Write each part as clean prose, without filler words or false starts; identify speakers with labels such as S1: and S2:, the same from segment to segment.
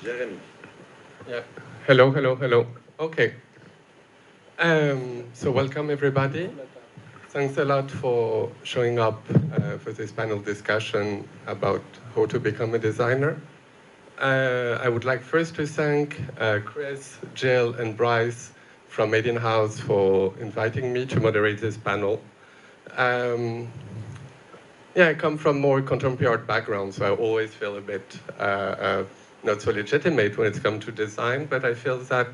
S1: Jérémie.
S2: Yeah. Hello, hello, hello. Okay. So welcome everybody. Thanks a lot for showing up for this panel discussion about how to become a designer. I would like first to thank Chris, Jill, and Bryce from Made in House for inviting me to moderate this panel. Yeah, I come from more contemporary art background, so I always feel a bit not so legitimate when it's come to design, but I feel that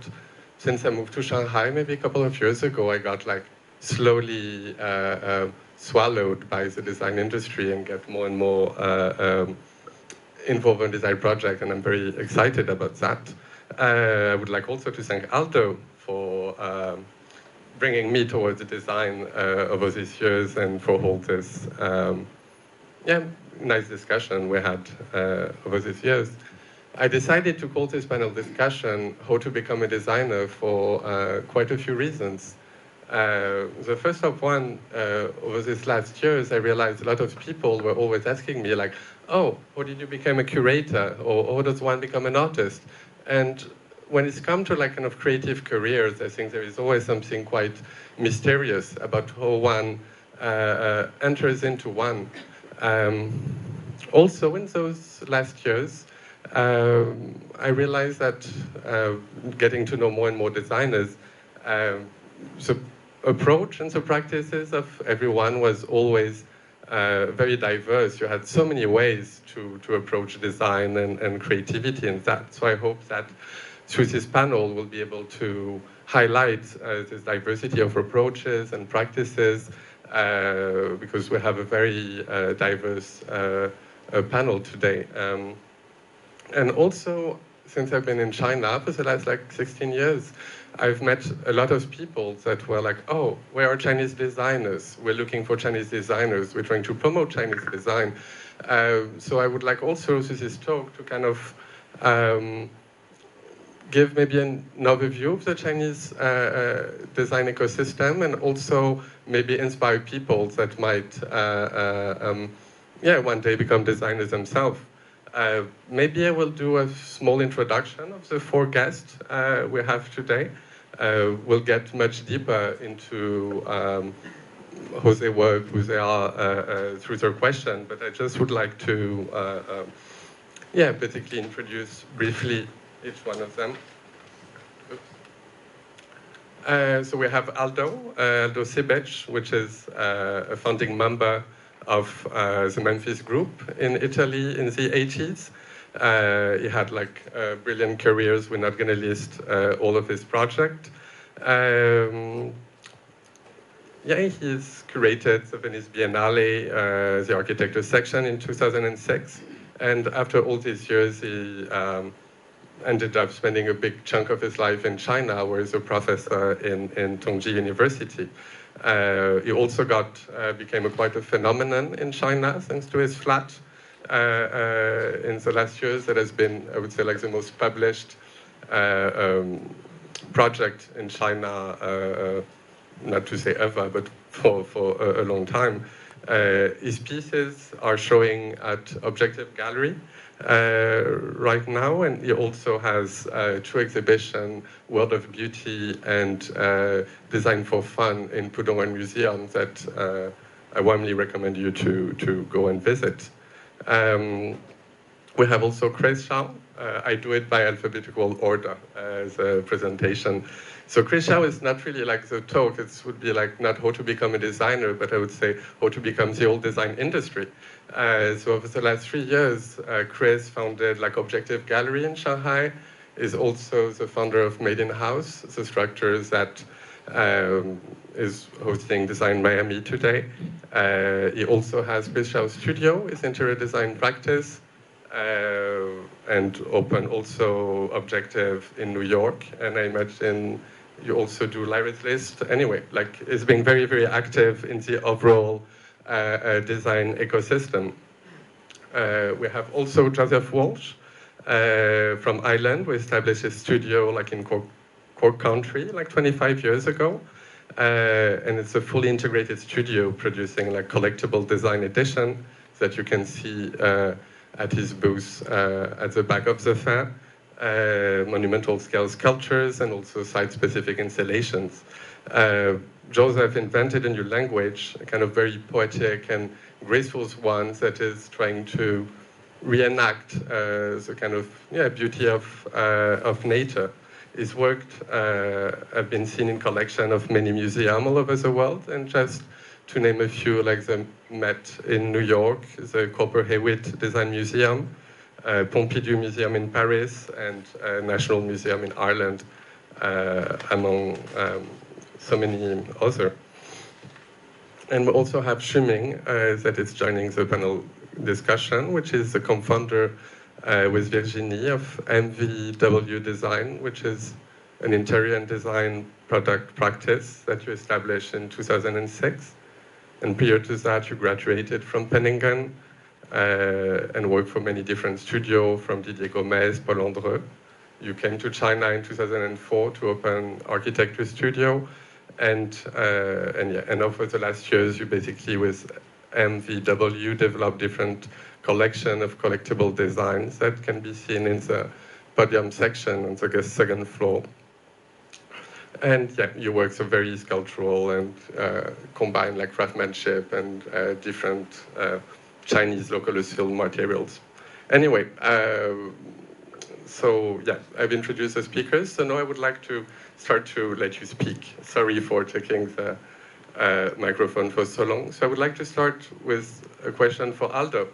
S2: since I moved to Shanghai maybe a couple of years ago, I got like slowly swallowed by the design industry and get more and more involved in design project, and I'm very excited about that. I would like also to thank Aldo for bringing me towards the design over these years and for all this nice discussion we had over these years. I decided to call this panel discussion How to Become a Designer for quite a few reasons. The first of one, over these last years, I realized a lot of people were always asking me like, oh, how did you become a curator? Or how does one become an artist? And when it's come to like kind of creative careers, I think there is always something quite mysterious about how one enters into one. Also, in those last years, I realized that getting to know more and more designers, the approach and the practices of everyone was always very diverse. You had so many ways to approach design and creativity and that. So I hope that through this panel, we'll be able to highlight this diversity of approaches and practices because we have a very diverse panel today. And also, since I've been in China for the last like 16 years, I've met a lot of people that were like, oh, where are Chinese designers? We're looking for Chinese designers. We're trying to promote Chinese design. So I would like also through this talk to kind of give maybe an overview of the Chinese design ecosystem and also maybe inspire people that might, one day become designers themselves. Maybe I will do a small introduction of the four guests we have today. We'll get much deeper into how they work, who they are through their question, but I just would like to, basically introduce briefly each one of them. So we have Aldo Cibic, which is a founding member of the Memphis Group in Italy in the 80s. He had like brilliant careers. We're not going to list all of his projects. He's curated the Venice Biennale, the architecture section in 2006. And after all these years, he ended up spending a big chunk of his life in China, where he's a professor in Tongji University. He also became quite a phenomenon in China thanks to his flat in the last years. That has been, I would say, like the most published project in China, not to say ever, but for a long time. His pieces are showing at Objective Gallery right now, and he also has two exhibitions, World of Beauty and Design for Fun in Podium Museum that I warmly recommend you to go and visit. We have also Chris Shao. I do it by alphabetical order as a presentation. So Chris Shao is not really like the talk. It would be like not how to become a designer, but I would say how to become the old design industry. So over the last 3 years, Chris founded like Objective Gallery in Shanghai, is also the founder of Made in House, the structures that is hosting Design Miami today. He also has Chris Shao Studio, his interior design practice, and open also Objective in New York. And I imagine you also do Lyra's List. Anyway, like it's being very, very active in the overall design ecosystem. We have also Joseph Walsh from Ireland, who established his studio like in Cork Country like 25 years ago. And it's a fully integrated studio producing like collectible design edition that you can see at his booth at the back of the fair. monumental scale sculptures, and also site-specific installations. Joseph invented a new language, a kind of very poetic and graceful one that is trying to reenact the kind of beauty of nature. His work have been seen in collection of many museums all over the world, and just to name a few, like the Met in New York, the Copper Hewitt Design Museum, Pompidou Museum in Paris, and National Museum in Ireland, among so many others. And we also have Xu Ming that is joining the panel discussion, which is the co-founder with Virginie of MVW Design, which is an interior and design product practice that you established in 2006. And prior to that, you graduated from Penningen and worked for many different studios, from Didier Gomez, Paul Andreu. You came to China in 2004 to open architecture studio. And over the last years, you basically, with MVW, developed different collection of collectible designs that can be seen in the Podium section on the second floor. And yeah, your works are very sculptural and combine like craftsmanship and different Chinese locally filled materials. Anyway, so yeah, I've introduced the speakers. So now I would like to start to let you speak. Sorry for taking the microphone for so long. So I would like to start with a question for Aldo,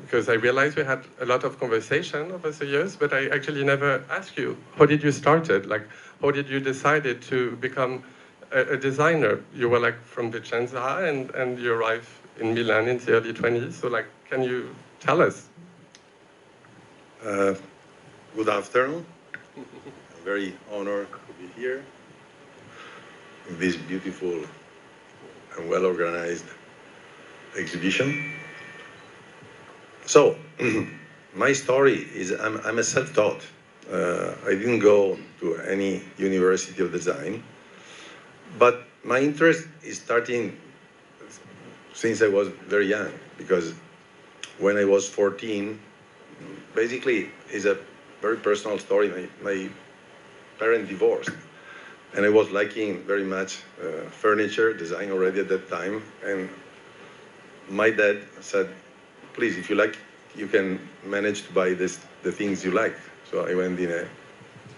S2: because I realized we had a lot of conversation over the years, but I actually never asked you, how did you start it? Like, how did you decide to become a designer? You were like from Vicenza and you arrived in Milan in the early 20s. So like, can you tell us?
S1: Good afternoon. I'm very honored to be here in this beautiful and well-organized exhibition. So, my story is I'm a self-taught. I didn't go to any university of design, but my interest is starting since I was very young, because when I was 14, basically it's a very personal story. My parents divorced, and I was liking very much furniture design already at that time, and my dad said, please, if you like, you can manage to buy the things you like. So I went in a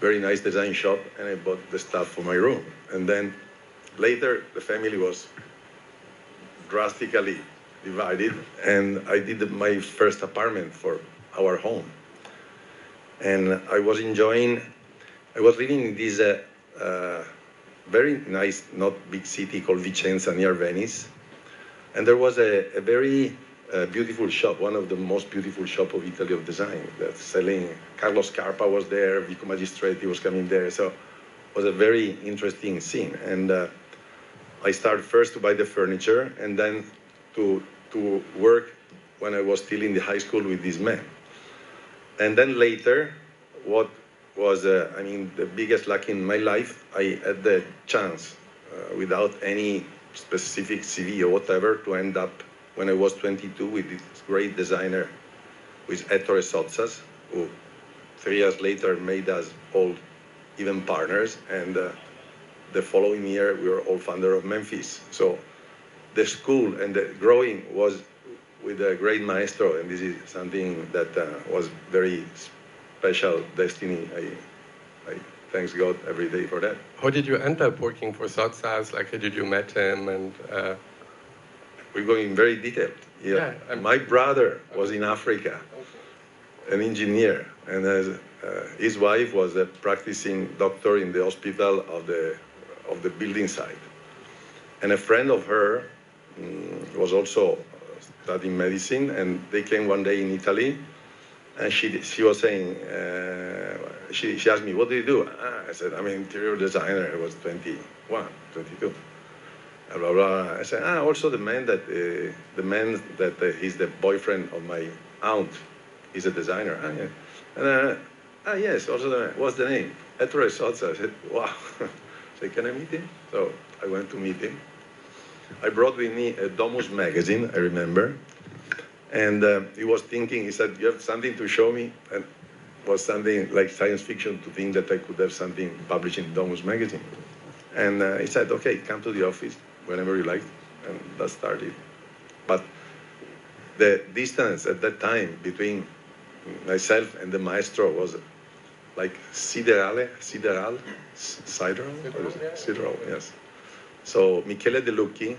S1: very nice design shop and I bought the stuff for my room. And then later the family was drastically divided, and I did my first apartment for our home. And I was living in this very nice, not big city called Vicenza near Venice. And there was a very beautiful shop, one of the most beautiful shops of Italy of design, that's selling. Carlo Scarpa was there, Vico Magistretti was coming there, so it was a very interesting scene. And I started first to buy the furniture, and then to work when I was still in the high school with these men. And then later, what was, the biggest luck in my life, I had the chance, without any specific CV or whatever, to end up when I was 22 with this great designer, with Ettore Sozzas, who 3 years later made us all even partners. And the following year, we were all founder of Memphis. So the school and the growing was with a great maestro, and this is something that was very special destiny. I thanks God every day for that.
S2: How did you end up working for Sozzas? Like, how did you met him? And
S1: we're going very detailed. Yeah. My brother was in Africa, an engineer, and his wife was a practicing doctor in the hospital of the building site. And a friend of her was also studying medicine, and they came one day in Italy, and she was saying, she asked me, what do you do? I said, I'm an interior designer. I was 21, 22. Blah, blah. I said, also the man that he's the boyfriend of my aunt. He's a designer. Yeah. And yes, also the man. What's the name? Ettore Sozza. I said, wow. I said, can I meet him? So I went to meet him. I brought with me a Domus magazine, I remember. And he was thinking, he said, you have something to show me? And was something like science fiction to think that I could have something published in Domus magazine. And he said, okay, come to the office whenever you like, and that started. But the distance at that time between myself and the maestro was like sideral, yes. So Michele De Lucchi,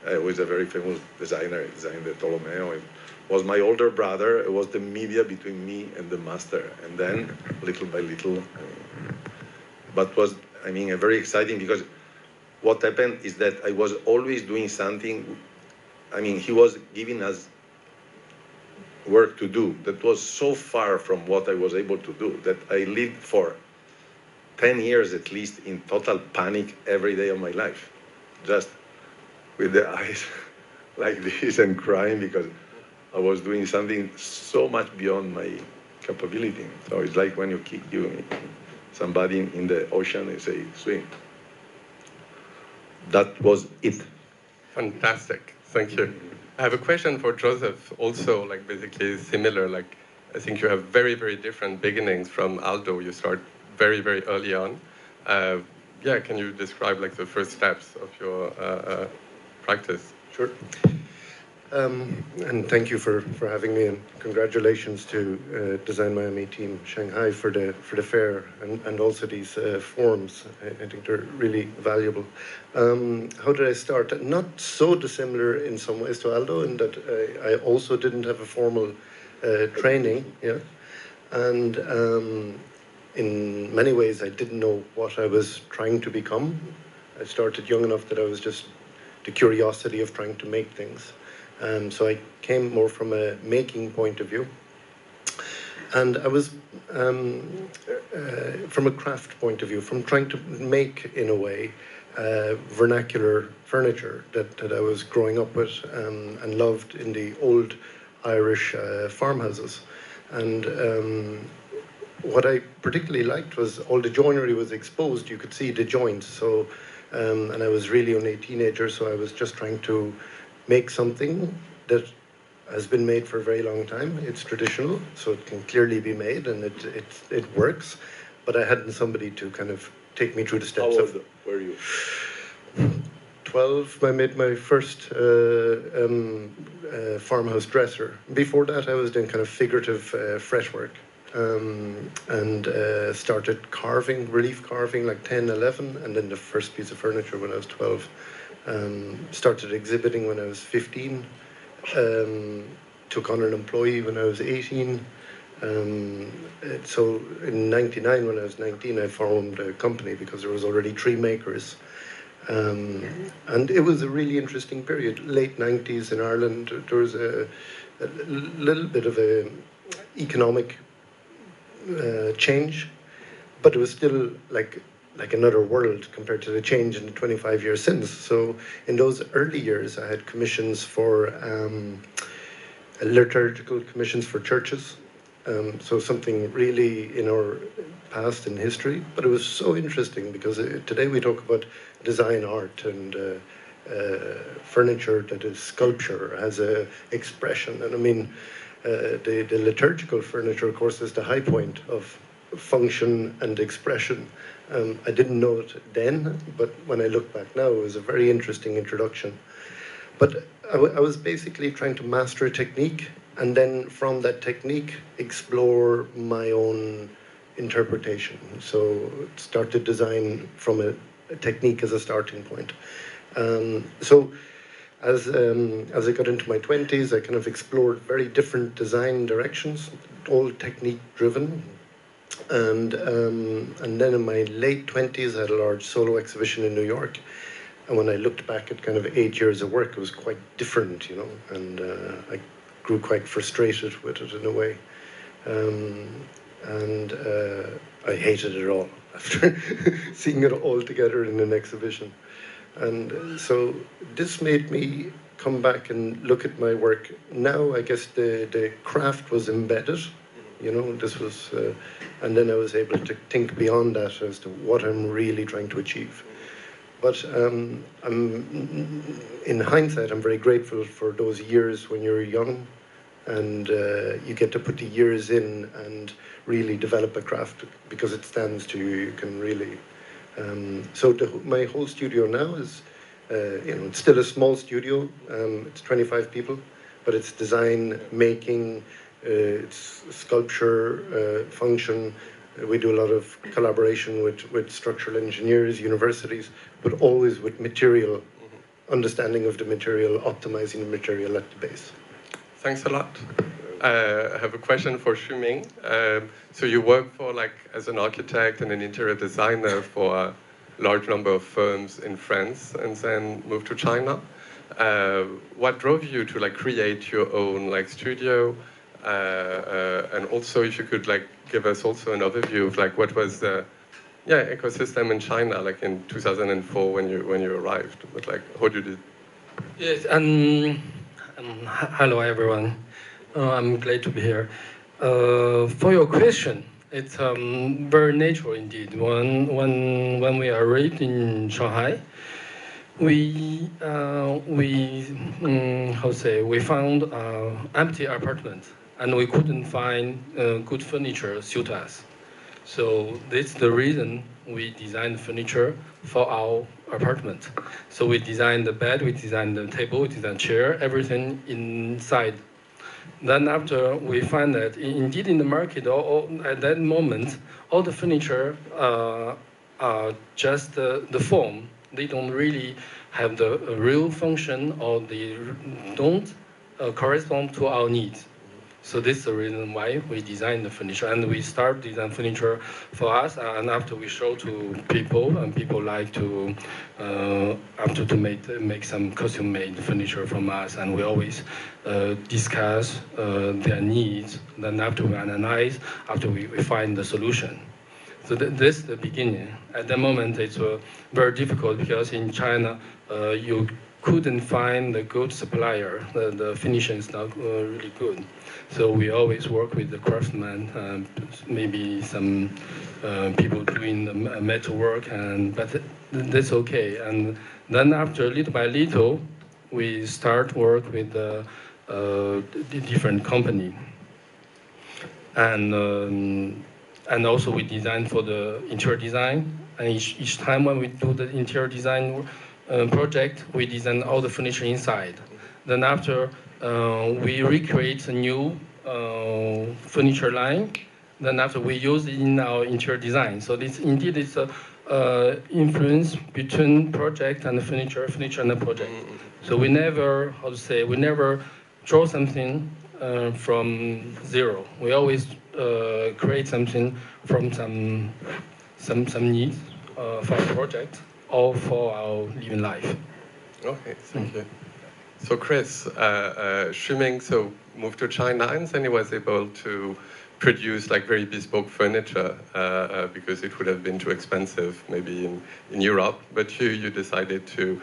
S1: who is a very famous designer, designed the Tolomeo, and was my older brother. It was the media between me and the master, and then little by little. But was, I mean, very exciting because what happened is that I was always doing something. I mean, he was giving us work to do that was so far from what I was able to do that I lived for 10 years at least in total panic every day of my life, just with the eyes like this and crying because I was doing something so much beyond my capability. So it's like when you kick somebody in the ocean and say, swim. That was it.
S2: Fantastic, thank you. I have a question for Joseph, also like basically similar, like I think you have very, very different beginnings from Aldo. You start very, very early on. Yeah, can you describe like the first steps of your practice?
S3: Sure. And thank you for having me, and congratulations to Design Miami team Shanghai for the fair and also these forums. I think they're really valuable. How did I start? Not so dissimilar in some ways to Aldo, in that I also didn't have a formal training, yeah, and in many ways I didn't know what I was trying to become. I started young enough that I was just the curiosity of trying to make things. So I came more from a making point of view. And I was from a craft point of view, from trying to make, in a way, vernacular furniture that I was growing up with and loved in the old Irish farmhouses. And what I particularly liked was all the joinery was exposed. You could see the joints. So, and I was really only a teenager, so I was just trying to make something that has been made for a very long time. It's traditional, so it can clearly be made, and it works. But I hadn't somebody to kind of take me through the steps.
S1: How old were you?
S3: 12. I made my first farmhouse dresser. Before that, I was doing kind of figurative fretwork. And started carving, relief carving, like 10, 11, and then the first piece of furniture when I was 12. Started exhibiting when I was 15. Took on an employee when I was 18. So in 99, when I was 19, I formed a company because there was already 3 makers. And it was a really interesting period. Late 90s in Ireland, there was a little bit of a economic change, but it was still like another world compared to the change in the 25 years since. So in those early years, I had commissions for liturgical commissions for churches. So something really in our past in history, but it was so interesting because today we talk about design art and furniture that is sculpture, has a expression. And I mean, the liturgical furniture, of course, is the high point of function and expression. I didn't know it then, but when I look back now, it was a very interesting introduction. But I was basically trying to master a technique, and then from that technique, explore my own interpretation. So started design from a technique as a starting point. So as I got into my 20s, I kind of explored very different design directions, all technique driven. And then in my late 20s, I had a large solo exhibition in New York. And when I looked back at kind of 8 years of work, it was quite different, you know, and I grew quite frustrated with it in a way. And I hated it all after seeing it all together in an exhibition. And so this made me come back and look at my work. Now, I guess the craft was embedded, you know, this was, and then I was able to think beyond that as to what I'm really trying to achieve. But in hindsight, I'm very grateful for those years when you're young and you get to put the years in and really develop a craft because it stands to you. You can really. So my whole studio now is, it's still a small studio. It's 25 people, but it's design, making, it's sculpture, function. We do a lot of collaboration with structural engineers, universities, but always with material, understanding of the material, optimizing the material at the base.
S2: Thanks a lot. I have a question for Xu Ming. So you work for as an architect and an interior designer for a large number of firms in France, and then moved to China. What drove you to create your own studio? And also, if you could give us also an overview of what was the ecosystem in China in 2004 when you arrived. But how did you?
S4: Yes, hello everyone. I'm glad to be here. For your question, it's very natural indeed. When we arrived in Shanghai, we found empty apartment and we couldn't find good furniture suit us. So that's the reason we designed furniture for our apartment. So we designed the bed, we designed the table, we designed chair, everything inside. Then after we find that indeed in the market, at that moment, all the furniture are just the form. They don't really have the real function, or they don't correspond to our needs. So this is the reason why we design the furniture, and we start design furniture for us. And after we show to people, and people like to after to make some custom-made furniture from us, and we always discuss their needs. Then after we analyze, after we find the solution. So this is the beginning. At the moment, it's very difficult because in China, you couldn't find the good supplier. The finishing is not really good. So we always work with the craftsmen, maybe some people doing the metal work, but that's okay. And then after, little by little, we start work with the different company. And also we design for the interior design. And each time when we do the interior design project, we design all the furniture inside. Then after, we recreate a new furniture line. Then after, we use it in our interior design. So this indeed is a influence between project and the furniture and the project. So we never, we never draw something from zero. We always create something from some needs for our project or for our living life.
S2: Okay, thank you. So Chris, Xu Ming moved to China, and then he was able to produce very bespoke furniture because it would have been too expensive maybe in Europe. But you decided to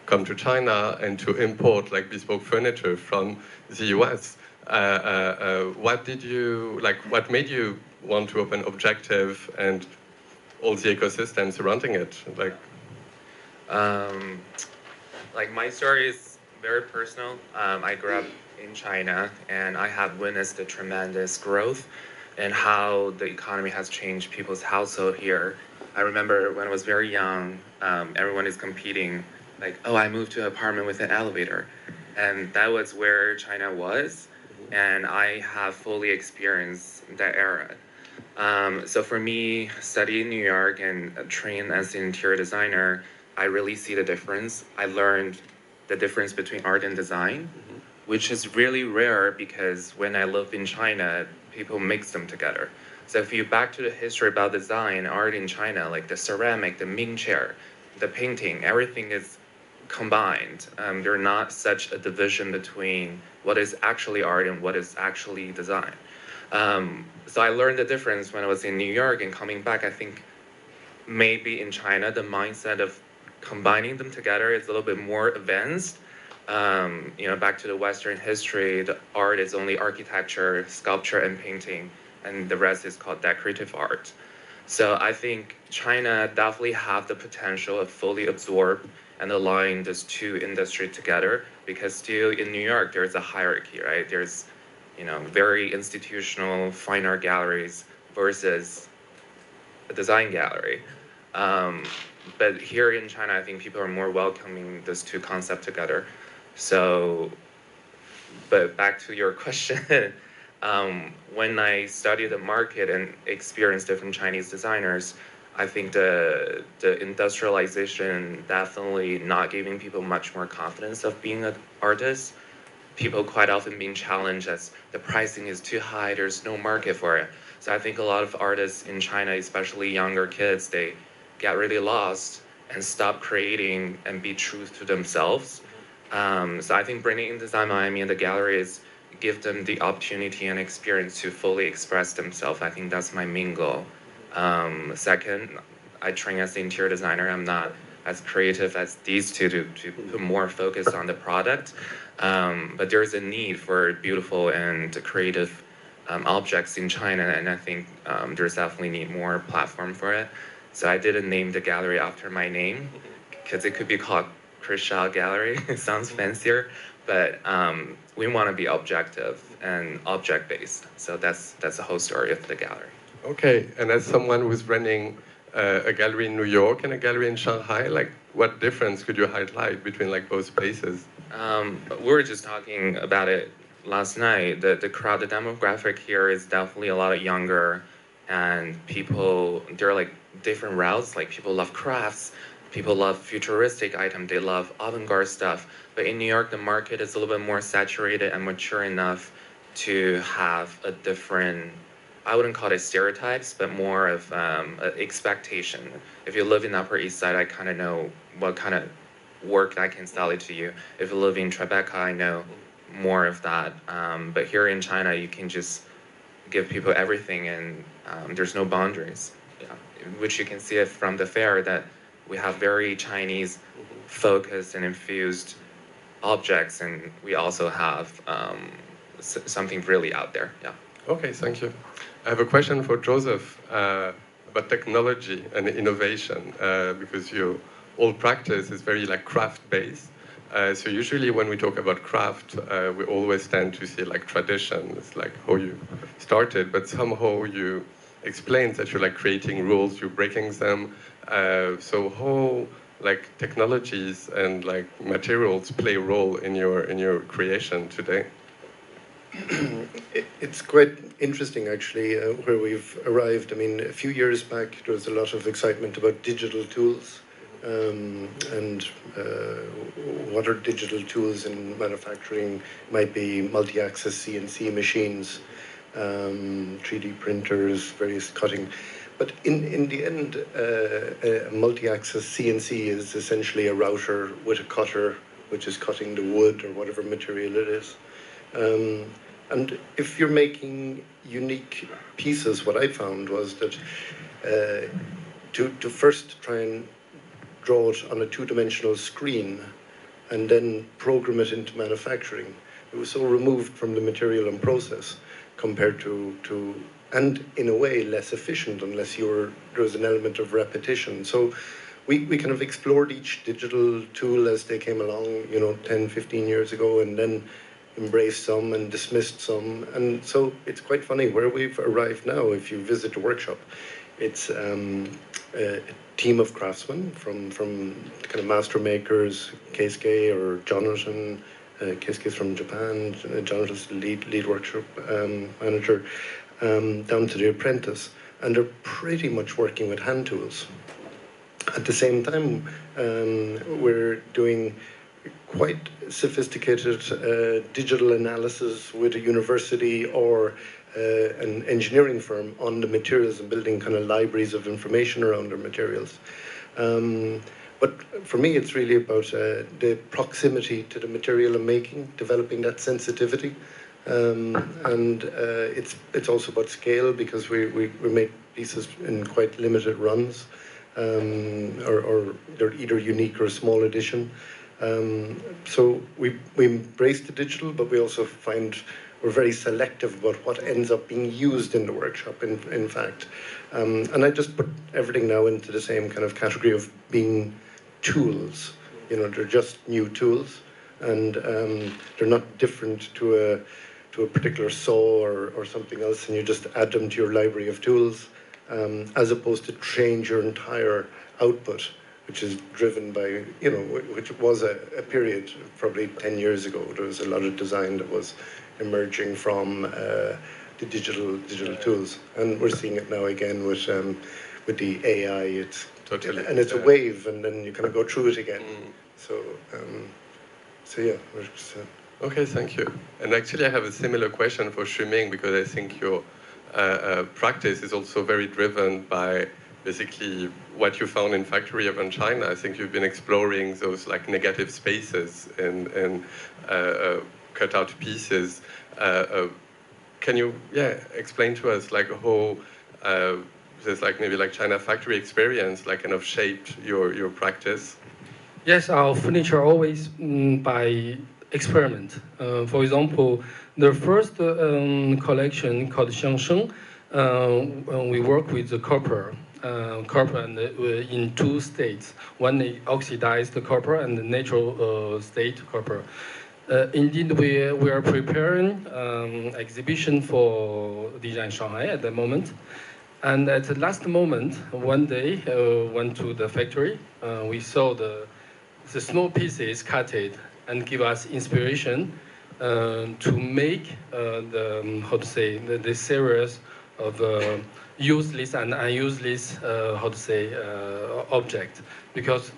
S2: come to China and to import bespoke furniture from the US. What did you what made you want to open Objective and all the ecosystem surrounding it?
S5: My story is very personal. I grew up in China, and I have witnessed the tremendous growth and how the economy has changed people's household here. I remember when I was very young, everyone is competing, I moved to an apartment with an elevator. And that was where China was, and I have fully experienced that era. So for me, studying in New York and trained as an interior designer, I really see the difference. I learned the difference between art and design, which is really rare because when I lived in China, people mix them together. So if you back to the history about design, art in China, the ceramic, the Ming chair, the painting, everything is combined. There's not such a division between what is actually art and what is actually design. So I learned the difference when I was in New York, and coming back, I think maybe in China, the mindset of combining them together is a little bit more advanced. Back to the Western history, the art is only architecture, sculpture, and painting, and the rest is called decorative art. So I think China definitely have the potential of fully absorb and align these two industries together, because still in New York, there's a hierarchy, right? There's very institutional fine art galleries versus a design gallery. But here in China, I think people are more welcoming these two concepts together. So, but back to your question, when I studied the market and experienced different Chinese designers, I think the industrialization definitely not giving people much more confidence of being an artist. People quite often being challenged as the pricing is too high, there's no market for it. So I think a lot of artists in China, especially younger kids, they get really lost and stop creating and be true to themselves. So I think bringing in Design Miami and the galleries give them the opportunity and experience to fully express themselves. I think that's my main goal. Second, I train as an interior designer. I'm not as creative as these two to put more focus on the product. But there's a need for beautiful and creative objects in China, and I think there's definitely need more platform for it. So I didn't name the gallery after my name, because it could be called Chris Shao Gallery. It sounds fancier, but we want to be objective and object-based. So that's the whole story of the gallery.
S2: Okay, and as someone who's running a gallery in New York and a gallery in Shanghai, like what difference could you highlight between like both places?
S5: We were just talking about it last night. The crowd, the demographic here is definitely a lot younger, and people, they're like different routes. Like people love crafts, people love futuristic items, they love avant-garde stuff. But in New York, the market is a little bit more saturated and mature enough to have a different, I wouldn't call it stereotypes, but more of an expectation. If you live in Upper East Side, I kind of know what kind of work I can sell it to you. If you live in Tribeca, I know more of that. But here in China, you can just give people everything, and there's no boundaries. Yeah. Which you can see it from the fair, that we have very Chinese focused and infused objects, and we also have something really out there. Yeah.
S2: Okay, thank you. I have a question for Joseph about technology and innovation, because your whole practice is very like craft-based. So usually when we talk about craft, we always tend to see like tradition, it's like how you started, but somehow you explained that you're like creating rules, you're breaking them. So how like technologies and like materials play a role in your creation today?
S3: It's quite interesting, actually, where we've arrived. I mean, a few years back, there was a lot of excitement about digital tools, and what are digital tools in manufacturing? Might be multi-axis CNC machines, 3D printers, various cutting. But in the end, a multi-axis CNC is essentially a router with a cutter, which is cutting the wood or whatever material it is. And if you're making unique pieces, what I found was that to first try and draw it on a two-dimensional screen and then program it into manufacturing, it was so removed from the material and process compared to and in a way less efficient unless there was an element of repetition. So we kind of explored each digital tool as they came along, 10, 15 years ago, and then embraced some and dismissed some. And so it's quite funny where we've arrived now. If you visit the workshop, it's a team of craftsmen from kind of master makers, Keisuke or Jonathan. Keisuke's from Japan, Jonathan's the lead workshop manager, down to the apprentice. And they're pretty much working with hand tools. At the same time, we're doing quite sophisticated digital analysis with a university or an engineering firm on the materials and building kind of libraries of information around their materials. But for me, it's really about the proximity to the material I'm making, developing that sensitivity. And it's also about scale, because we make pieces in quite limited runs, or they're either unique or a small edition. So we embrace the digital, but we also find we're very selective about what ends up being used in the workshop, in fact. And I just put everything now into the same kind of category of being tools. They're just new tools, and they're not different to to a particular saw or something else, and you just add them to your library of tools, as opposed to change your entire output, which is driven by, you know, which was a period probably 10 years ago. There was a lot of design that was emerging from the digital tools, and we're seeing it now again with the AI. It's
S2: Totally.
S3: and it's a wave, and then you kind of go through it again. So yeah.
S2: Okay, thank you. And actually, I have a similar question for Xu Ming, because I think your practice is also very driven by basically what you found in factory of in China. I think you've been exploring those like negative spaces and cut out pieces. Can you explain to us like how this like maybe like China factory experience like kind of shaped your practice?
S4: Yes, our furniture always by experiment. For example, the first collection called Xiangsheng, we work with the copper and in two states. One is oxidized copper and the natural state copper. Indeed, we are preparing exhibition for Design Shanghai at the moment. And at the last moment, one day, went to the factory. We saw the small pieces cut it and give us inspiration to make the series of useless and unuseless object. Because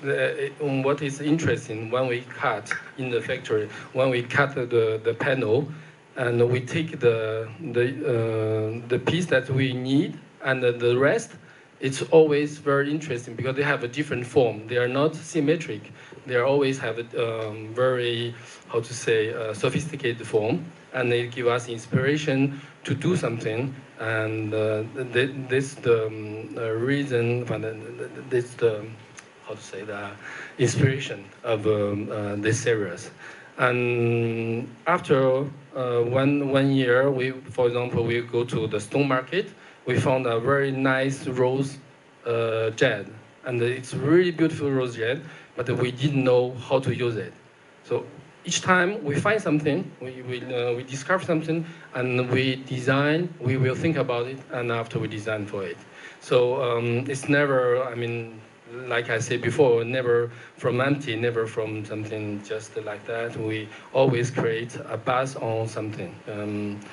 S4: what is interesting, when we cut in the factory, when we cut the panel, and we take the piece that we need, and the rest, it's always very interesting because they have a different form. They are not symmetric. They always have a very, sophisticated form, and they give us inspiration to do something. And this the reason, this the inspiration of this series. And after 1 year, for example, we go to the stone market. We found a very nice rose jade, and it's really beautiful rose jade, but we didn't know how to use it. So each time we find something, we discover something, and we design. We will think about it, and after we design for it. So it's never, I mean, like I said before, never from empty, never from something just like that. We always create a buzz on something. And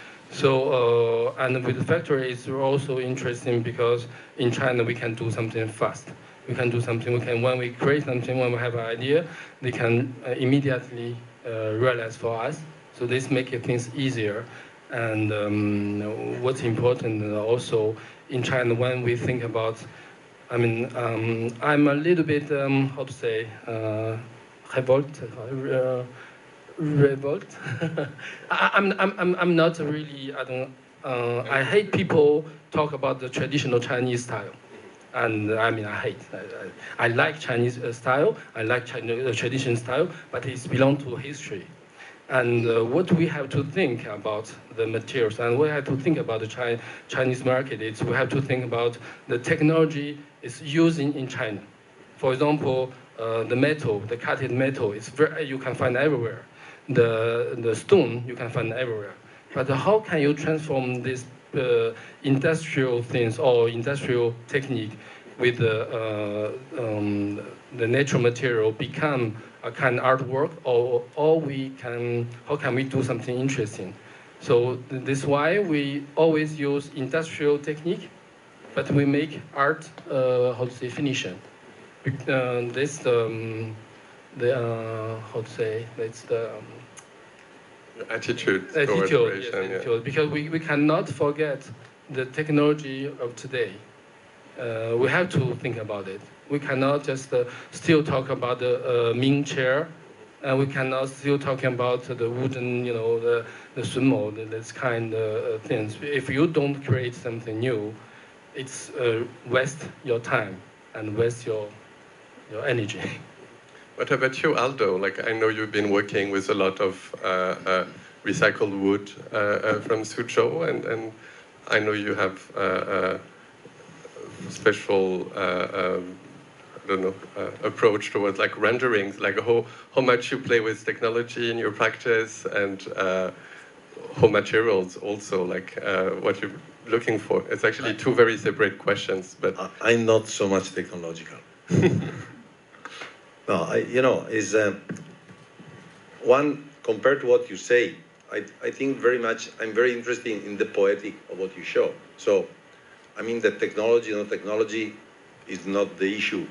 S4: with the factory, it's also interesting because in China we can do something fast. We can do something. When we create something, when we have an idea, they can immediately realize for us. So this makes things easier. And what's important also in China when we think about, I mean, I'm a little bit revolt. I'm not really. I hate people talk about the traditional Chinese style, and I mean I hate. I like Chinese style. I like the traditional style, but it belongs to history. And what we have to think about the materials, and we have to think about the Chinese market. Is we have to think about the technology is using in China. For example, the metal, the cutted metal, you can find everywhere. The stone you can find everywhere. But how can you transform this industrial things or industrial technique with the natural material become a kind of artwork, or how can we do something interesting? So this is why we always use industrial technique, but we make art, finishing. This that's the
S2: attitude.
S4: Attitude. Because we cannot forget the technology of today. We have to think about it. We cannot just still talk about the Ming chair, and we cannot still talking about the wooden, the sumo, this kind of things. If you don't create something new, it's waste your time and waste your energy.
S2: What about you, Aldo? Like, I know you've been working with a lot of recycled wood from Suzhou, and I know you have special, approach towards like renderings. Like, how much you play with technology in your practice, and how materials also like what you're looking for? It's actually two very separate questions, but
S1: I'm not so much technological. No, is one compared to what you say. I think very much. I'm very interested in the poetic of what you show. So, I mean, the technology, no technology, is not the issue.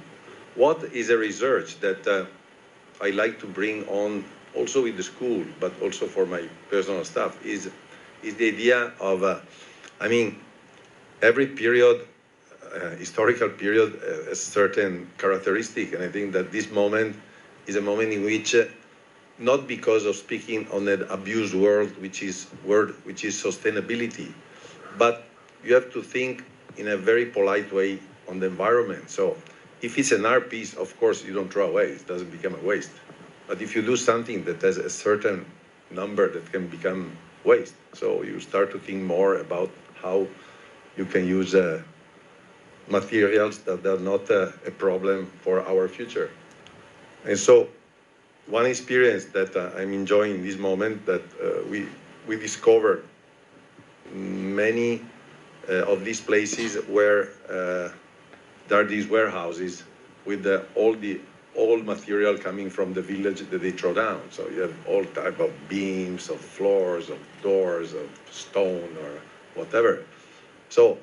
S1: What is a research that I like to bring on also with the school, but also for my personal staff, is the idea of, I mean, every period, historical period, a certain characteristic, and I think that this moment is a moment in which, not because of speaking on an abused word, which is sustainability, but you have to think in a very polite way on the environment. So if it's an art piece, of course, you don't throw away, it doesn't become a waste. But if you do something that has a certain number, that can become waste. So you start to think more about how you can use materials that are not a problem for our future. And so one experience that I'm enjoying in this moment, that we discovered many of these places where there are these warehouses with all the old material coming from the village that they throw down. So you have all type of beams, of floors, of doors, of stone or whatever. So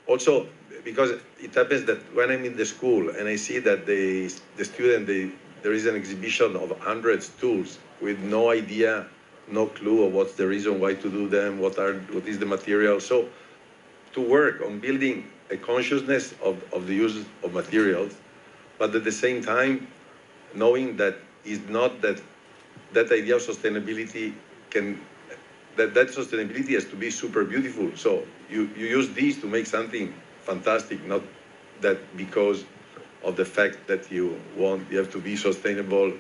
S1: also, because it happens that when I'm in the school and I see that the student, there is an exhibition of hundreds of tools with no idea, no clue of what's the reason why to do them, what is the material. So to work on building a consciousness of the use of materials, but at the same time, knowing that is not that idea of sustainability that sustainability has to be super beautiful. So you use these to make something fantastic, not that because of the fact that you have to be sustainable,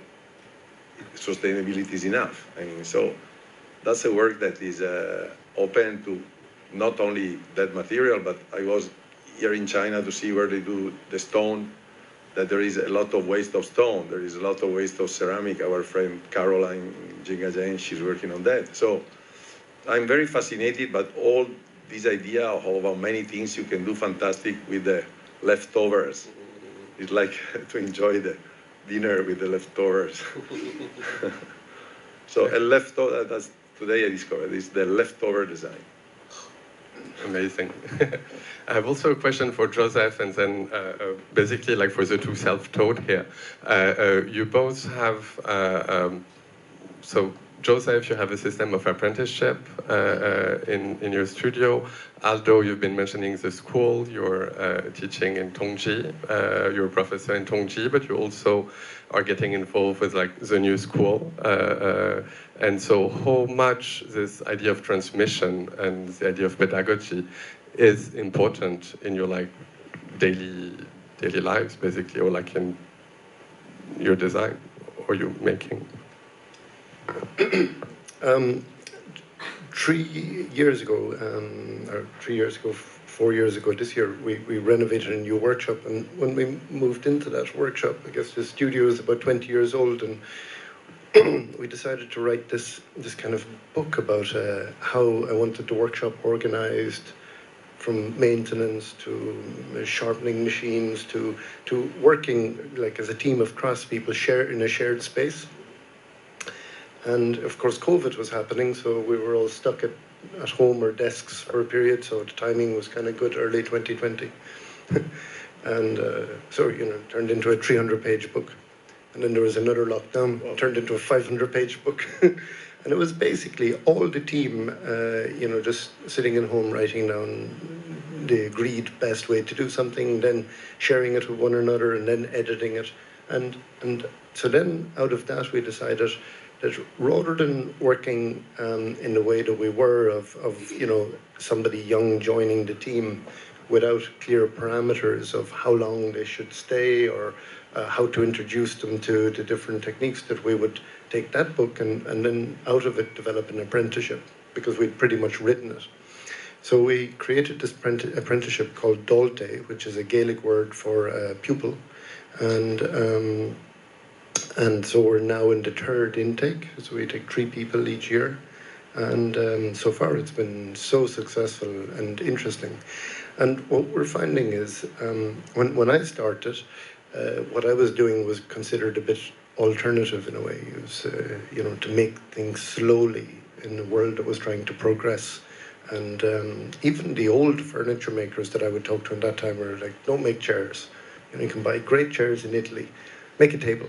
S1: sustainability is enough. I mean, so that's a work that is open to not only that material, but I was here in China to see where they do the stone, that there is a lot of waste of stone, there is a lot of waste of ceramic. Our friend Caroline Jingajen, she's working on that. So I'm very fascinated by all this idea of how many things you can do fantastic with the leftovers. It's like to enjoy the dinner with the leftovers. So a leftover, that's today I discovered, is the leftover design.
S2: Amazing. I have also a question for Joseph, and then basically like for the two self-taught here. You both have, so Joseph, you have a system of apprenticeship in your studio. Aldo, you've been mentioning the school, you're teaching in Tongji, you're a professor in Tongji, but you also are getting involved with like the new school. And so how much this idea of transmission and the idea of pedagogy is important in your like daily lives, basically, or like in your design or your making?
S3: 3 years ago, or 3 years ago, 4 years ago, this year, we renovated a new workshop. And when we moved into that workshop, I guess the studio is about 20 years old, and we decided to write this kind of book about how I wanted the workshop organized, from maintenance to sharpening machines to working like as a team of craftspeople in a shared space. And of course, COVID was happening, so we were all stuck at home or desks for a period. So the timing was kind of good, early 2020, and so it turned into a 300-page book. And then there was another lockdown, turned into a 500-page book. And it was basically all the team, just sitting at home writing down the agreed best way to do something, then sharing it with one another, and then editing it. And so then out of that, we decided that rather than working in the way that we were of somebody young joining the team without clear parameters of how long they should stay or how to introduce them to the different techniques, that we would take that book and then out of it develop an apprenticeship, because we'd pretty much written it. So we created this apprenticeship called Dolte, which is a Gaelic word for pupil, and so we're now in the third intake. So we take 3 people each year, And so far it's been so successful and interesting. And what we're finding is when I started, what I was doing was considered a bit alternative in a way. It was, to make things slowly in a world that was trying to progress. And even the old furniture makers that I would talk to in that time were like, don't make chairs. You can buy great chairs in Italy. Make a table.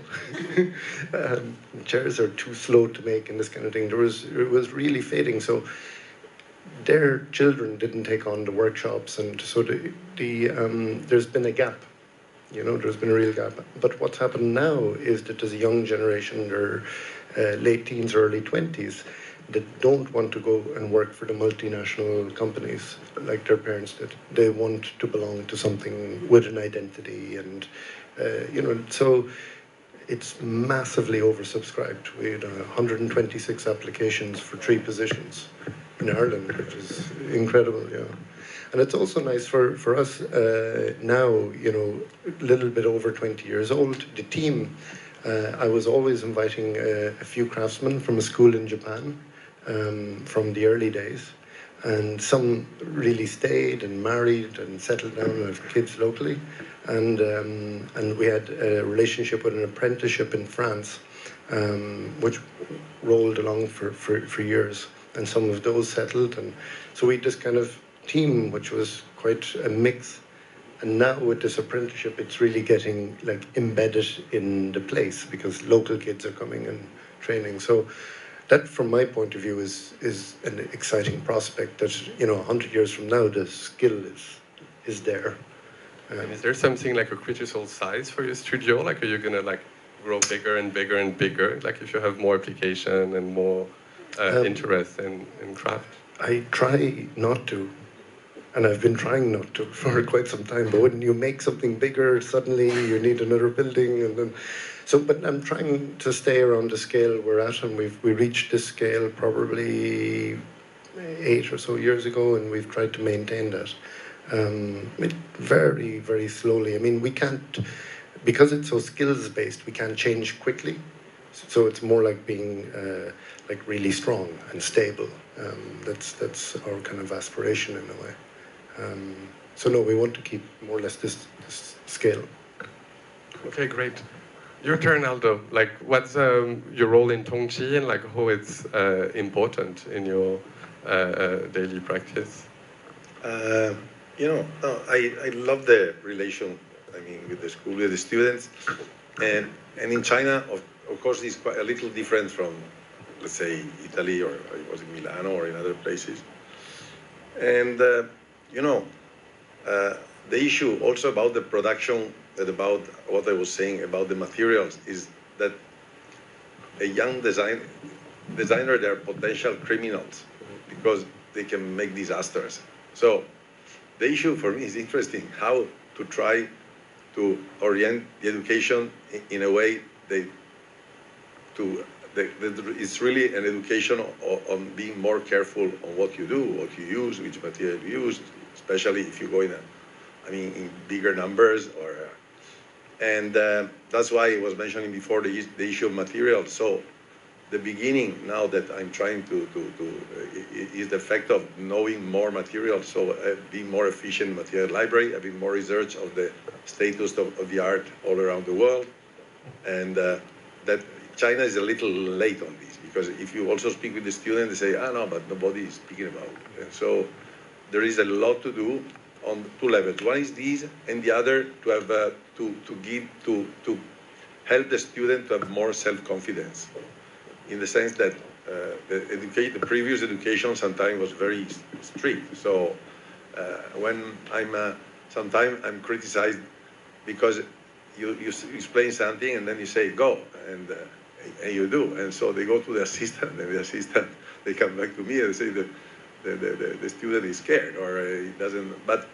S3: Chairs are too slow to make and this kind of thing. It was really fading. So their children didn't take on the workshops, and so there's been a gap. There's been a real gap. But what's happened now is that there's a young generation, they're late teens, early 20s, that don't want to go and work for the multinational companies like their parents did. They want to belong to something with an identity, and so it's massively oversubscribed. We had 126 applications for 3 positions in Ireland, which is incredible, yeah. And it's also nice for us now, a little bit over 20 years old, the team. I was always inviting a few craftsmen from a school in Japan from the early days. And some really stayed and married and settled down and have kids locally. And we had a relationship with an apprenticeship in France, which rolled along for years. And some of those settled. And so we had this kind of team, which was quite a mix. And now with this apprenticeship, it's really getting like embedded in the place because local kids are coming and training. So that, from my point of view, is an exciting prospect that, 100 years from now, the skill is there.
S2: And is there something like a critical size for your studio? Like, are you going to like grow bigger and bigger and bigger? Like if you have more application and more interest in craft? I
S3: try not to. And I've been trying not to for quite some time. But when you make something bigger, suddenly you need another building, and then but I'm trying to stay around the scale we're at, and we reached this scale probably 8 or so years ago, and we've tried to maintain that. Very, very slowly. I mean, we can't, because it's so skills based, we can't change quickly. So it's more like being like really strong and stable. That's our kind of aspiration in a way. So no, we want to keep more or less this scale. Okay, great. Your turn, Aldo. Like, what's your role in Tongqi, and like how it's important in your daily practice?
S1: I love the relation. With the school, with the students, and in China, of course, it's quite a little different from, let's say, Italy, or I was in Milano or in other places. And the issue also about the production, and about what I was saying about the materials, is that a young designer, they're potential criminals because they can make disasters. So the issue for me is interesting, how to try to orient the education in a way it's really an education on being more careful on what you do, what you use, which material you use, especially if you go in bigger numbers, and that's why I was mentioning before the issue of materials. So the beginning now that I'm trying to is the fact of knowing more materials, so being more efficient in material library, having more research of the status of the art all around the world, and that China is a little late on this, because if you also speak with the students, they say, no, but nobody is speaking about it. And so there is a lot to do on 2 levels. One is this, and the other to have to help the student to have more self-confidence, in the sense that the previous education sometimes was very strict. So when sometimes I'm criticized because you explain something and then you say go, and you do, and so they go to the assistant, and the assistant, they come back to me and say that the student is scared or he doesn't. But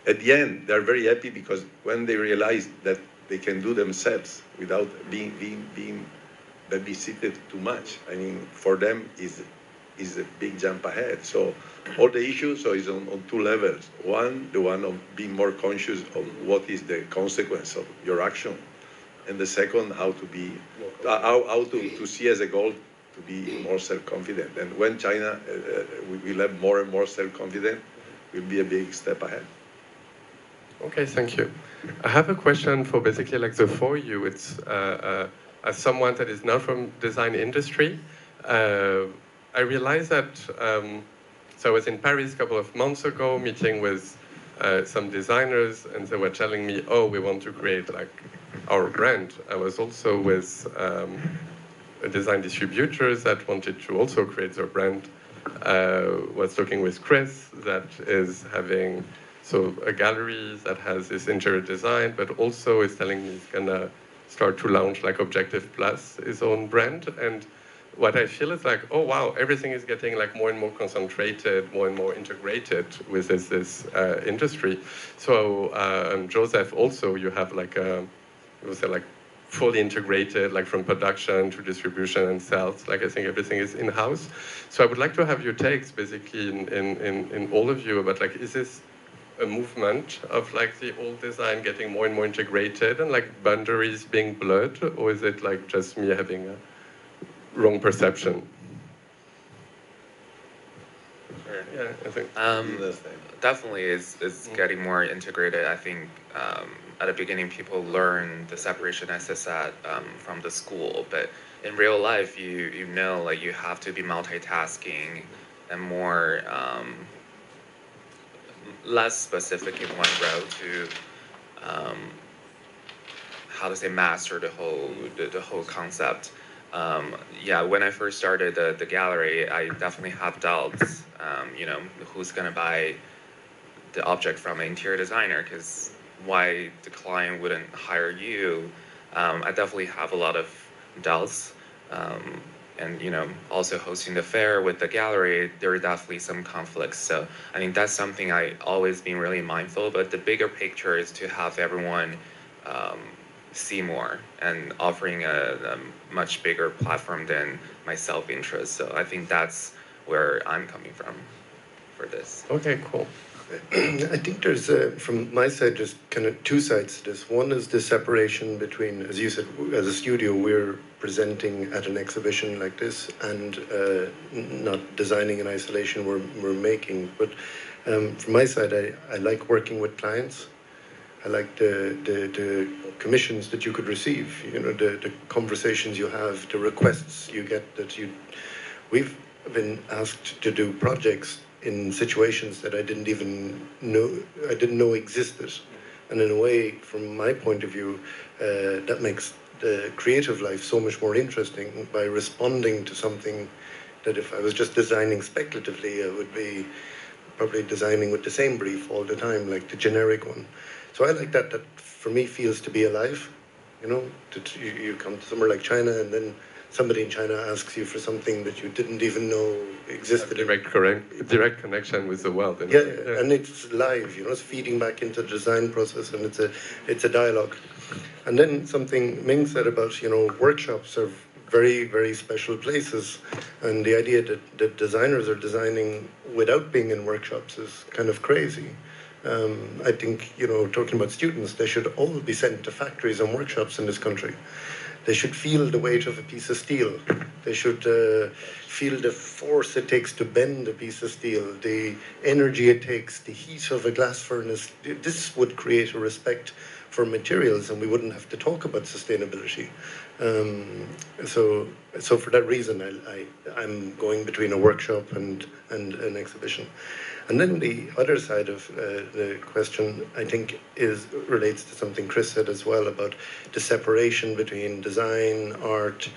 S1: at the end, they're very happy, because when they realize that they can do themselves without being babysitted too much, for them is a big jump ahead. So all the issues is on 2 levels. One, the one of being more conscious of what is the consequence of your action, and the second, how to see as a goal to be more self-confident. And when China will have more and more self-confident, will be a big step ahead.
S2: Okay, thank you. I have a question for basically like the four of you. It's as someone that is not from design industry, I realized that, so I was in Paris a couple of months ago meeting with some designers, and they were telling me, oh, we want to create like our brand. I was also with design distributors that wanted to also create their brand. Was talking with Chris that is having a gallery that has this interior design, but also is telling me he's gonna start to launch like Objective Plus, his own brand. And what I feel is like, oh wow, everything is getting like more and more concentrated, more and more integrated with this industry. So and Joseph, also you have like fully integrated, like from production to distribution and sales. Like I think everything is in-house. So I would like to have your takes basically in all of you about like, is this a movement of like the old design getting more and more integrated and like boundaries being blurred, or is it like just me having a wrong perception?
S5: Sure.
S2: Yeah, I think.
S5: Definitely is getting more integrated. I think at the beginning people learn the separation, as I said, from the school, but in real life you know like you have to be multitasking and more less specific in one row to how to say master the whole concept. Yeah, when I first started the gallery, I definitely had doubts. You know, who's gonna buy the object from an interior designer? Because why the client wouldn't hire you? I definitely have a lot of doubts. And you know, also hosting the fair with the gallery, there are definitely some conflicts. So I think that's something I always been really mindful. But the bigger picture is to have everyone see more and offering a much bigger platform than my self-interest. So I think that's where I'm coming from for this.
S2: Okay, cool.
S3: I think there's, from my side, just kind of two sides to this. One is the separation between, as you said, as a studio, we're presenting at an exhibition like this and not designing in isolation, we're making. But from my side, I like working with clients. I like the commissions that you could receive, you know, the conversations you have, the requests you get we've been asked to do projects in situations that I didn't even know existed. And in a way, from my point of view, that makes the creative life so much more interesting by responding to something that if I was just designing speculatively, I would be probably designing with the same brief all the time, like the generic one. So I like that for me feels to be alive, you know, that you come to somewhere like China and then somebody in China asks you for something that you didn't even know existed.
S2: Direct connection with the world.
S3: Yeah, and it's live, you know, it's feeding back into the design process, and it's a dialogue. And then something Ming said about, you know, workshops are very, very special places, and the idea that designers are designing without being in workshops is kind of crazy. I think, you know, talking about students, they should all be sent to factories and workshops in this country. They should feel the weight of a piece of steel. They should feel the force it takes to bend a piece of steel, the energy it takes, the heat of a glass furnace. This would create a respect for materials, and we wouldn't have to talk about sustainability. So for that reason, I'm going between a workshop and an exhibition. And then the other side of the question, I think, relates to something Chris said as well about the separation between design, art,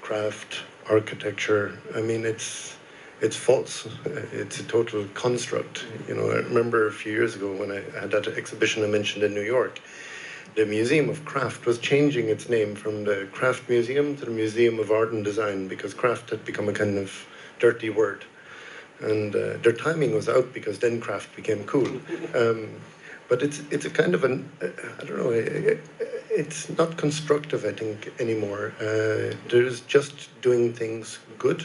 S3: craft, architecture. I mean, it's false. It's a total construct. You know, I remember a few years ago when I had that exhibition I mentioned in New York, the Museum of Craft was changing its name from the Craft Museum to the Museum of Art and Design because craft had become a kind of dirty word. And their timing was out because then craft became cool. But it's a kind of I don't know, it's not constructive, I think, anymore. There's just doing things good.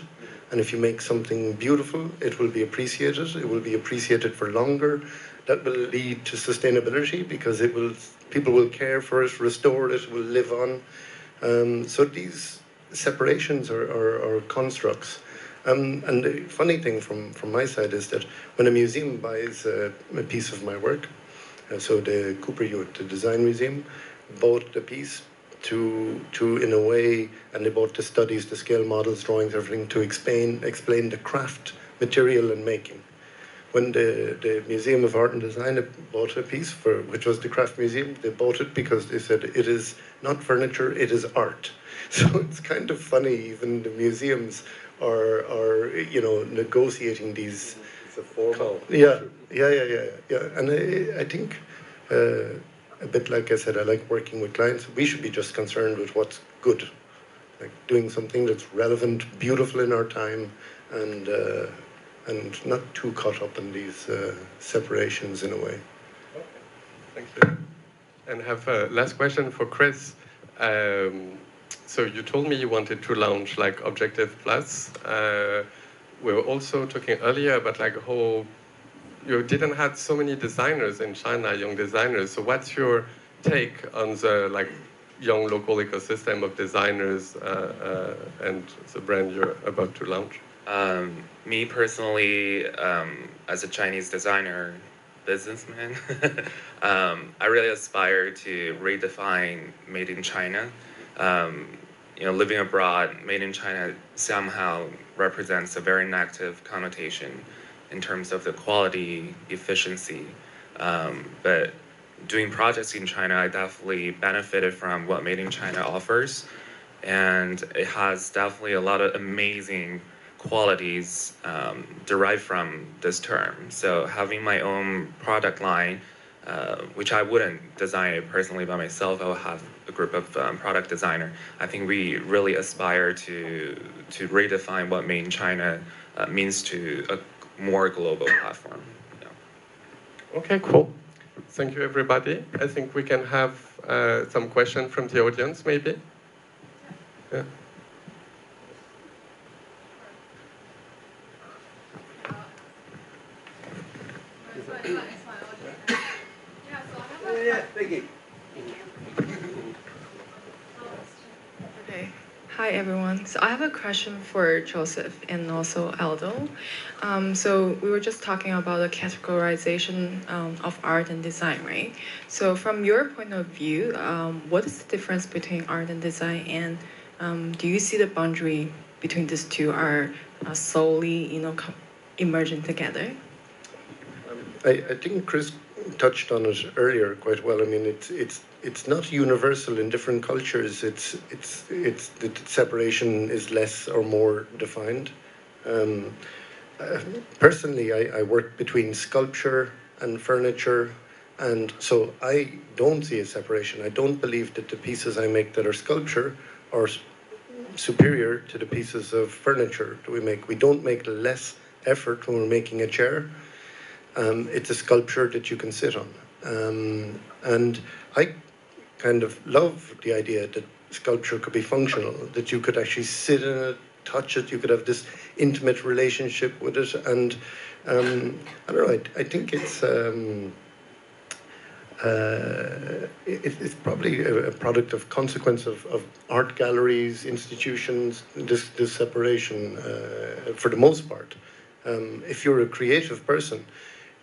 S3: And if you make something beautiful, it will be appreciated. It will be appreciated for longer. That will lead to sustainability because people will care for it, restore it, will live on. So these separations or constructs. And the funny thing from my side is that when a museum buys a piece of my work, so the Cooper Hewitt, the design museum, bought the piece to in a way, and they bought the studies, the scale models, drawings, everything to explain the craft, material and making. When the Museum of Art and Design bought a piece which was the Craft Museum, they bought it because they said it is not furniture, it is art. So it's kind of funny, even the museums are negotiating these.
S1: It's a formal.
S3: Yeah. And I think a bit like I said, I like working with clients. We should be just concerned with what's good, like doing something that's relevant, beautiful in our time, and not too caught up in these separations in a way.
S2: Okay. Thank you. And have a last question for Chris. So you told me you wanted to launch like Objective Plus. We were also talking earlier about like how you didn't have so many designers in China, young designers. So what's your take on the like young local ecosystem of designers and the brand you're about to launch?
S5: Me personally, as a Chinese designer, businessman, I really aspire to redefine made in China. Living abroad, made in China somehow represents a very negative connotation in terms of the quality, efficiency. But doing projects in China, I definitely benefited from what made in China offers. And it has definitely a lot of amazing qualities derived from this term. So having my own product line, which I wouldn't design it personally by myself, I will have a group of product designer. I think we really aspire to redefine what made in China means to a more global platform. Yeah.
S2: Okay, cool. Thank you, everybody. I think we can have some questions from the audience, maybe. Yeah.
S1: Thank you.
S6: Okay. Hi, everyone. So I have a question for Joseph and also Aldo. So we were just talking about the categorization of art and design, right? So from your point of view, what is the difference between art and design, and do you see the boundary between these two are slowly, emerging together?
S3: I think Chris touched on it earlier quite well. I mean, it's not universal in different cultures. It's the separation is less or more defined. Personally, I work between sculpture and furniture, and so I don't see a separation. I don't believe that the pieces I make that are sculpture are superior to the pieces of furniture that we make. We don't make less effort when we're making a chair. It's a sculpture that you can sit on. And I kind of love the idea that sculpture could be functional, that you could actually sit in it, touch it, you could have this intimate relationship with it. And I don't know, I think it's probably a product of consequence of art galleries, institutions, this separation for the most part. If you're a creative person,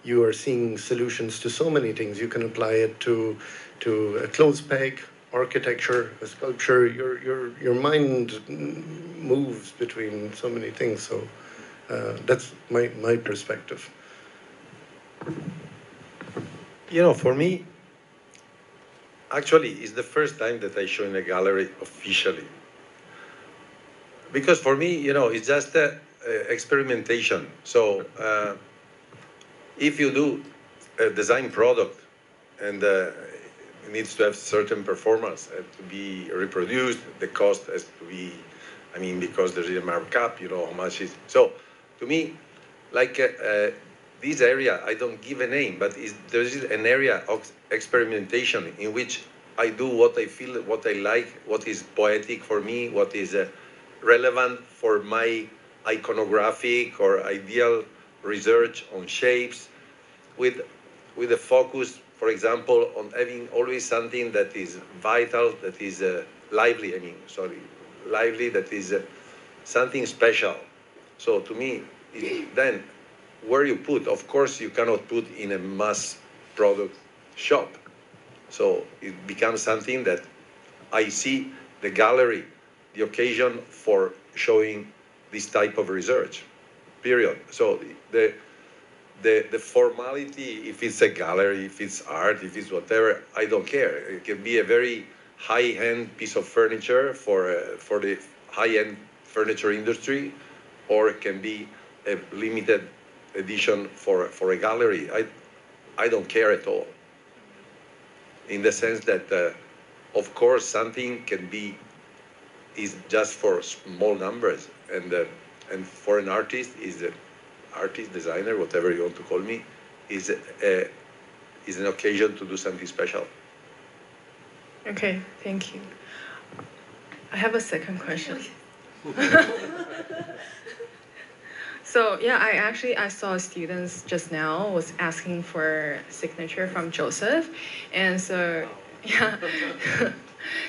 S3: you are seeing solutions to so many things. You can apply it to a clothes peg, architecture, a sculpture. Your mind moves between so many things. So that's my perspective.
S1: For me, actually, it's the first time that I show in a gallery officially. Because for me, it's just experimentation. So if you do a design product and it needs to have certain performance to be reproduced, the cost has to be, because there is a markup, how much is. So to me, like this area, I don't give a name, but there is an area of experimentation in which I do what I feel, what I like, what is poetic for me, what is relevant for my iconographic or ideal research on shapes, with a focus, for example, on having always something that is vital, that is lively. lively, that is something special. So to me, then where you put, of course, you cannot put in a mass product shop. So it becomes something that I see the gallery, the occasion for showing this type of research, period. So the formality, if it's a gallery, if it's art, if it's whatever, I don't care. It can be a very high-end piece of furniture for the high-end furniture industry, or it can be a limited edition for a gallery. I don't care at all. In the sense that, of course, something is just for small numbers, and for an artist, artist, designer, whatever you want to call me, is an occasion to do something special.
S6: Okay, thank you. I have a second question. So yeah, I saw students just now was asking for signature from Joseph, and so yeah,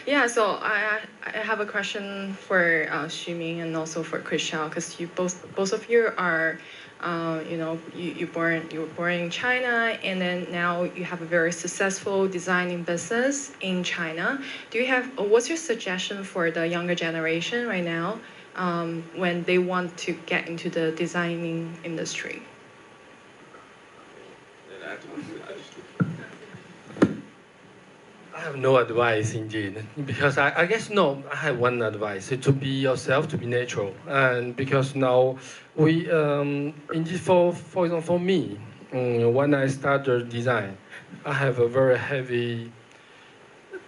S6: yeah. So I have a question for Xu Ming and also for Chris Shao, because you both of you are, you were born in China, and then now you have a very successful designing business in China. What's your suggestion for the younger generation right now? When they want to get into the designing industry?
S4: I have no advice indeed, because I guess no, I have one advice: to be yourself, to be natural, and because now we indeed for example for me, when I started design, I have a very heavy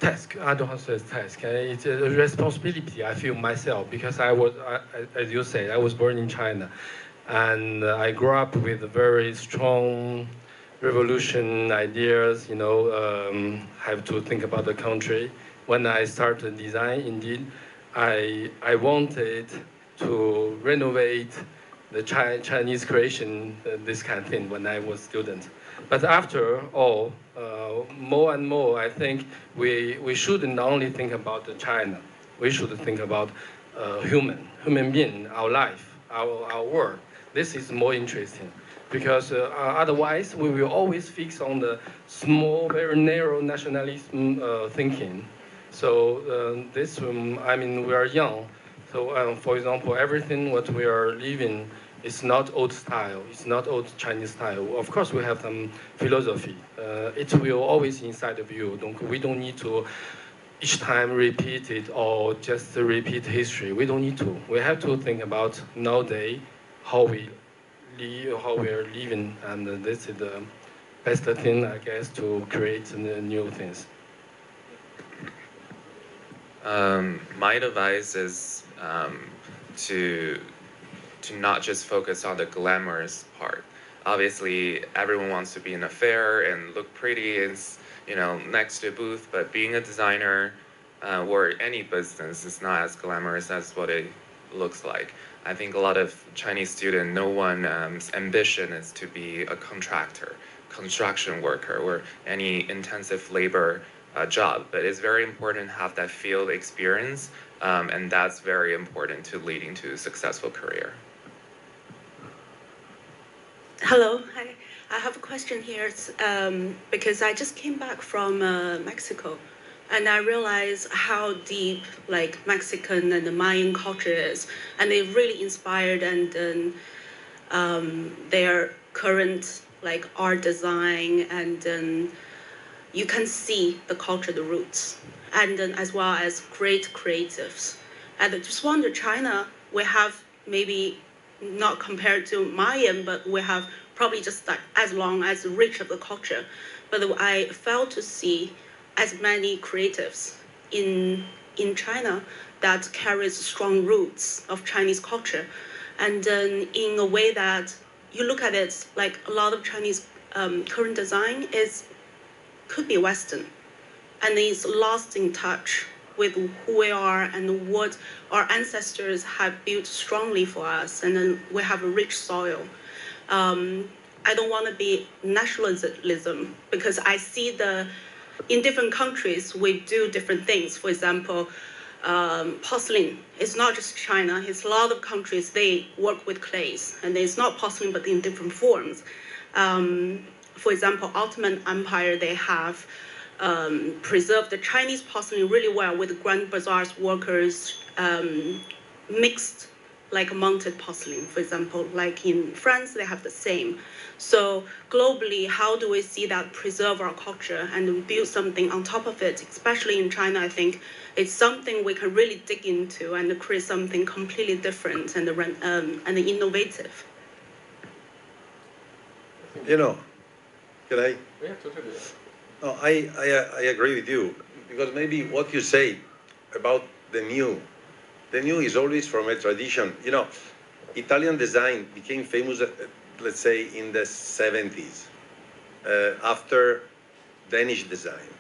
S4: task. I don't have to say task. It's a responsibility I feel myself, because as you say, I was born in China, and I grew up with very strong revolution ideas. Have to think about the country. When I started design, indeed, I wanted to renovate the Chinese creation, this kind of thing, when I was student. But after all, more and more, I think we shouldn't only think about China. We should think about human being, our life, our world. This is more interesting, because otherwise we will always fix on the small, very narrow nationalism thinking. So we are young. So for example, everything what we are living, it's not old style. It's not old Chinese style. Of course, we have some philosophy. It will always inside of you. We don't need to each time repeat it or just repeat history. We don't need to. We have to think about nowadays how we live, how we are living, and this is the best thing, I guess, to create new things.
S5: My advice is to not just focus on the glamorous part. Obviously, everyone wants to be in a fair and look pretty and next to a booth, but being a designer or any business is not as glamorous as what it looks like. I think a lot of Chinese students, no one's ambition is to be a contractor, construction worker, or any intensive labor job, but it's very important to have that field experience, and that's very important to leading to a successful career.
S7: Hello, hi. I have a question here because I just came back from Mexico, and I realized how deep Mexican and the Mayan culture is, and they really inspired, and their current art design, and you can see the culture, the roots, and then as well as great creatives. And I just wonder, China, we have maybe not compared to Mayan, but we have probably just as long as rich of the culture. But I failed to see as many creatives in China that carries strong roots of Chinese culture. And in a way that you look at it, like a lot of Chinese current design could be Western, and it's lost in touch with who we are and what our ancestors have built strongly for us, and then we have a rich soil. I don't want to be nationalism, because I see in different countries we do different things. For example, porcelain. It's not just China. It's a lot of countries, they work with clays. And it's not porcelain, but in different forms. For example, Ottoman Empire, they have preserved the Chinese porcelain really well with Grand Bazaar's workers mixed like mounted porcelain, for example, like in France, they have the same. So globally, how do we see that preserve our culture and build something on top of it? Especially in China, I think it's something we can really dig into and create something completely different and innovative.
S1: You know, can I?
S2: Yeah, totally.
S1: No, I agree with you, because maybe what you say about the new is always from a tradition. You know, Italian design became famous, let's say, in the 70s, after Danish design.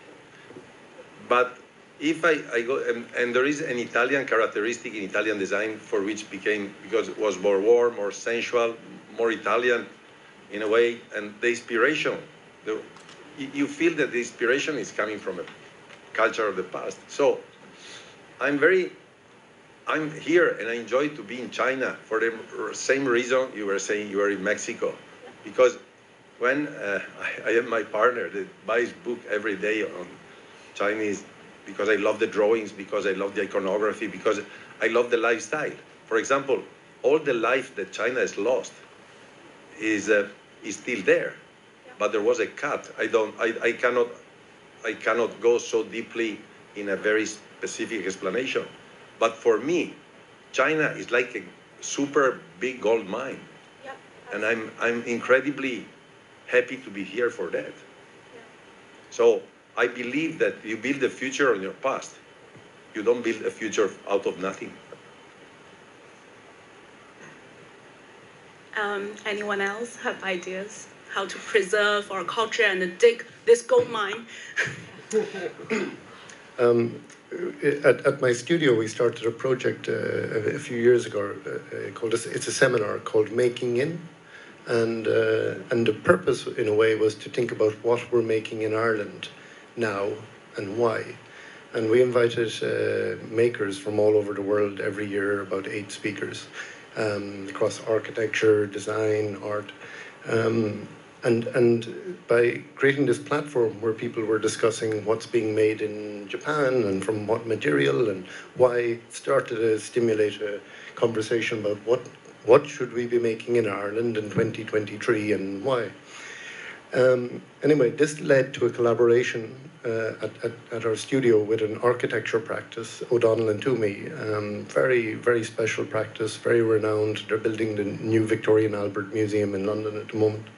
S1: But if I go, and there is an Italian characteristic in Italian design for which became, because it was more warm, more sensual, more Italian in a way, and the inspiration, you feel that the inspiration is coming from a culture of the past. So I'm here and I enjoy to be in China for the same reason you were saying you were in Mexico. Because when I have my partner that buys book every day on Chinese, because I love the drawings, because I love the iconography, because I love the lifestyle. For example, all the life that China has lost is still there, but there was a cut. I cannot go so deeply in a very specific explanation. But for me, China is like a super big gold mine.
S7: Yep.
S1: And I'm incredibly happy to be here for that.
S7: Yeah.
S1: So I believe that you build a future on your past. You don't build a future out of nothing.
S7: Anyone else have ideas how to preserve our culture and dig this gold mine?
S3: At my studio, we started a project a few years ago called it's a seminar called Making In, and the purpose, in a way, was to think about what we're making in Ireland now and why. And we invited makers from all over the world every year, about 8 speakers, across architecture, design, art. And by creating this platform where people were discussing what's being made in Japan and from what material and why, it started to stimulate a conversation about what should we be making in Ireland in 2023 and why. Anyway, this led to a collaboration at our studio with an architecture practice, O'Donnell and Toomey. Very, very special practice, very renowned. They're building the new Victoria and Albert Museum in London at the moment.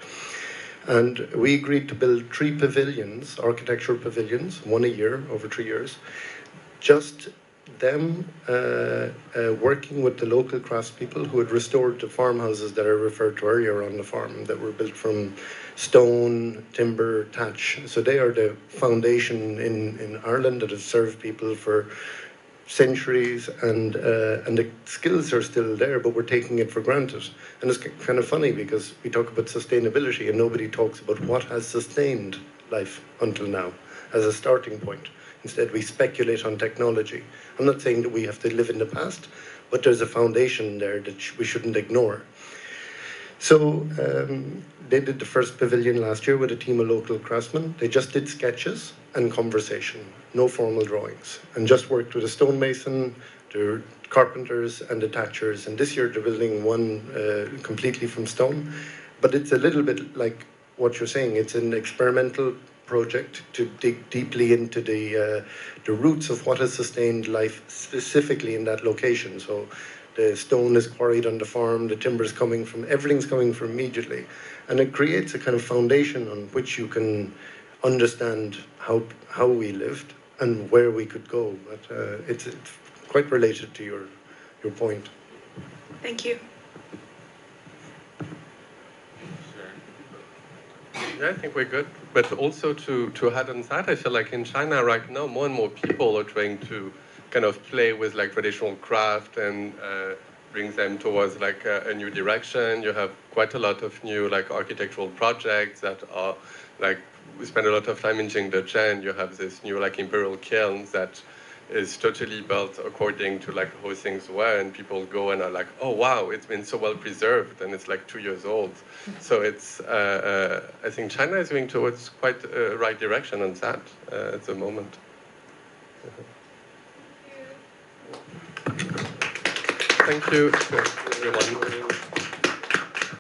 S3: And we agreed to build 3 pavilions, architectural pavilions, one a year, over 3 years. Just them working with the local craftspeople who had restored the farmhouses that I referred to earlier on the farm, that were built from stone, timber, thatch. So they are the foundation in Ireland that have served people for centuries, and the skills are still there, but we're taking it for granted. And it's kind of funny because we talk about sustainability and nobody talks about what has sustained life until now as a starting point. Instead, we speculate on technology. I'm not saying that we have to live in the past, but there's a foundation there that we shouldn't ignore. So they did the first pavilion last year with a team of local craftsmen. They just did sketches and conversation, no formal drawings, and just worked with a stonemason, the carpenters and the thatchers. And this year they're building one completely from stone. But it's a little bit like what you're saying. It's an experimental project to dig deeply into the roots of what has sustained life specifically in that location. So the stone is quarried on the farm, the timber's coming from, everything's coming from immediately. And it creates a kind of foundation on which you can understand how we lived and where we could go. But it's quite related to your point.
S7: Thank you.
S2: Yeah, I think we're good. But also to add on that, I feel like in China right now, more and more people are trying to kind of play with like traditional craft and bring them towards like a new direction. You have quite a lot of new like architectural projects that are like, we spend a lot of time in Jingdezhen. You have this new like imperial kilns that is totally built according to like how things were, and people go and are like, oh wow, it's been so well preserved, and it's like 2 years old. So it's I think China is going towards quite a right direction on that at the moment. Thank you to everyone.